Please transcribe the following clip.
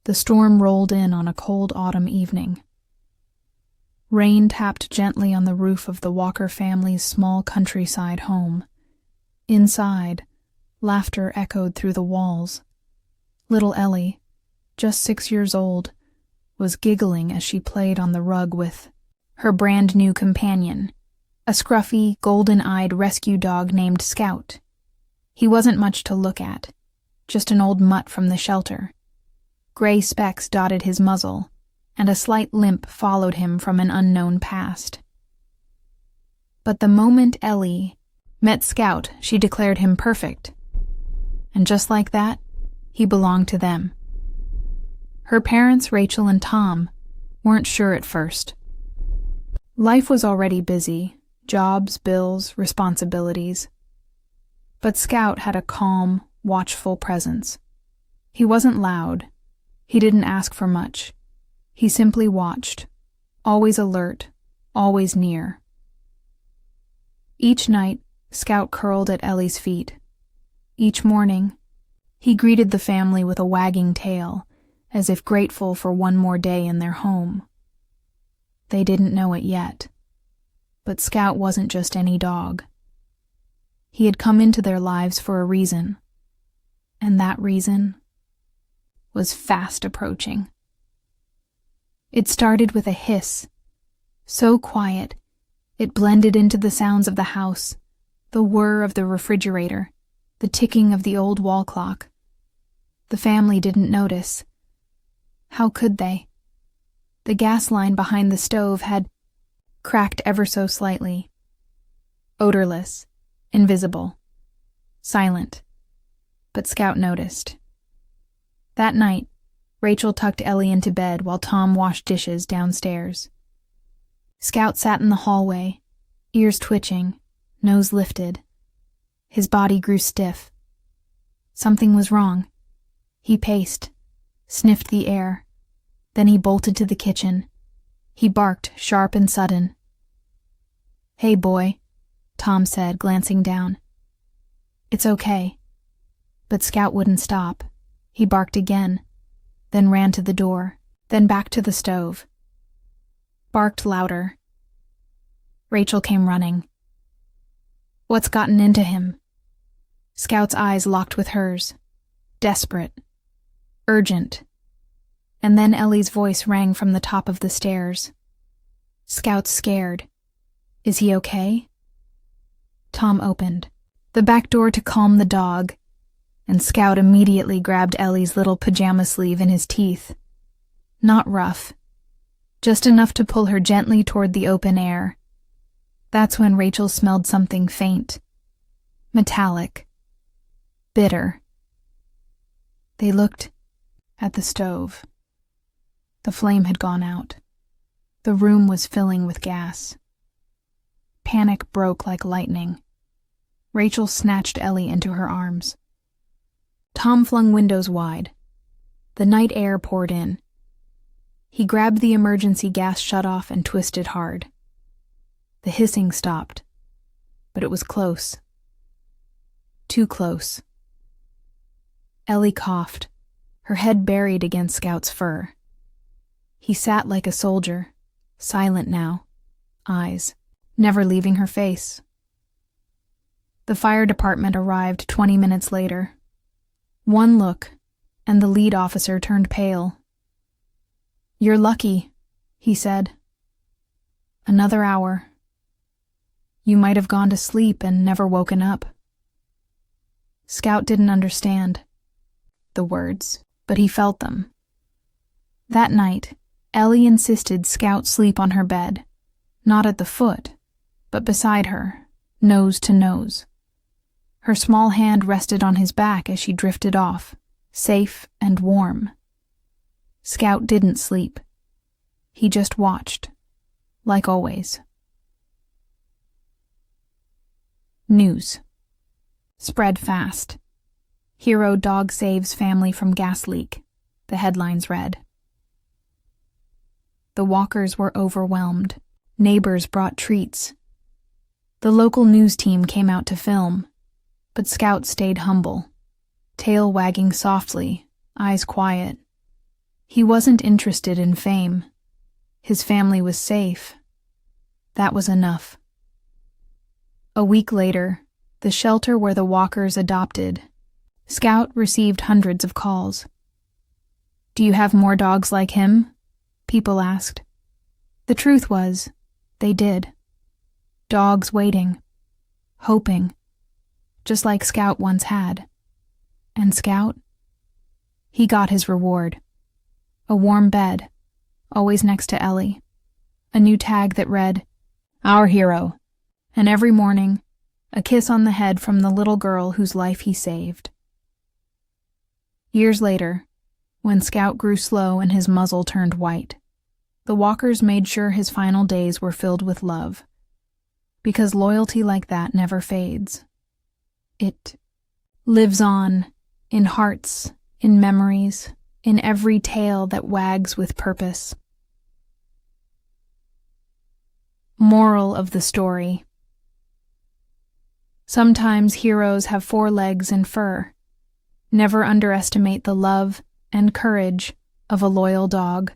The storm rolled in on a cold autumn evening. Rain tapped gently on the roof of the Walker family's small countryside home. Inside, laughter echoed through the walls. Little Ellie, just 6 years old, was giggling as she played on the rug with her brand-new companion, a scruffy, golden-eyed rescue dog named Scout. He wasn't much to look at, just an old mutt from the shelter. Gray specks dotted his muzzle, and a slight limp followed him from an unknown past. But the moment Ellie met Scout, she declared him perfect. And just like that, he belonged to them. Her parents, Rachel and Tom, weren't sure at first. Life was already busy, jobs, bills, responsibilities. But Scout had a calm, watchful presence. He wasn't loud. He didn't ask for much. He simply watched, always alert, always near. Each night, Scout curled at Ellie's feet. Each morning, he greeted the family with a wagging tail, as if grateful for one more day in their home. They didn't know it yet, but Scout wasn't just any dog. He had come into their lives for a reason, and that reason was fast approaching. It started with a hiss, so quiet it blended into the sounds of the house, the whir of the refrigerator, the ticking of the old wall clock. The family didn't notice. How could they? The gas line behind the stove had cracked ever so slightly. Odorless, invisible, silent. But Scout noticed. That night, Rachel tucked Ellie into bed while Tom washed dishes downstairs. Scout sat in the hallway, ears twitching, nose lifted. His body grew stiff. Something was wrong. He paced, sniffed the air. Then he bolted to the kitchen. He barked, sharp and sudden. "Hey, boy," Tom said, glancing down. "It's okay." But Scout wouldn't stop. He barked again, then ran to the door, then back to the stove. Barked louder. Rachel came running. "What's gotten into him?" Scout's eyes locked with hers. Desperate. Urgent. And then Ellie's voice rang from the top of the stairs. "Scout's scared. Is he okay?" Tom opened the back door to calm the dog, and Scout immediately grabbed Ellie's little pajama sleeve in his teeth. Not rough, just enough to pull her gently toward the open air. That's when Rachel smelled something faint, metallic, bitter. They looked at the stove. The flame had gone out. The room was filling with gas. Panic broke like lightning. Rachel snatched Ellie into her arms. Tom flung windows wide. The night air poured in. He grabbed the emergency gas shutoff and twisted hard. The hissing stopped, but it was close. Too close. Ellie coughed, her head buried against Scout's fur. He sat like a soldier, silent now, eyes never leaving her face. The fire department arrived 20 minutes later. One look, and the lead officer turned pale. "You're lucky," he said. "Another hour. You might have gone to sleep and never woken up." Scout didn't understand the words, but he felt them. That night, Ellie insisted Scout sleep on her bed, not at the foot, but beside her, nose to nose. Her small hand rested on his back as she drifted off, safe and warm. Scout didn't sleep. He just watched, like always. News. Spread fast. Hero dog saves family from gas leak, the headlines read. The Walkers were overwhelmed. Neighbors brought treats. The local news team came out to film, but Scout stayed humble, tail wagging softly, eyes quiet. He wasn't interested in fame. His family was safe. That was enough. A week later, the shelter where the Walkers adopted, Scout received hundreds of calls. "Do you have more dogs like him?" people asked. The truth was, they did. Dogs waiting, hoping, just like Scout once had. And Scout? He got his reward. A warm bed, always next to Ellie. A new tag that read, "Our hero." And every morning, a kiss on the head from the little girl whose life he saved. Years later, when Scout grew slow and his muzzle turned white, the Walkers made sure his final days were filled with love. Because loyalty like that never fades. It lives on, in hearts, in memories, in every tail that wags with purpose. Moral of the story. Sometimes heroes have 4 legs and fur. Never underestimate the love and courage of a loyal dog.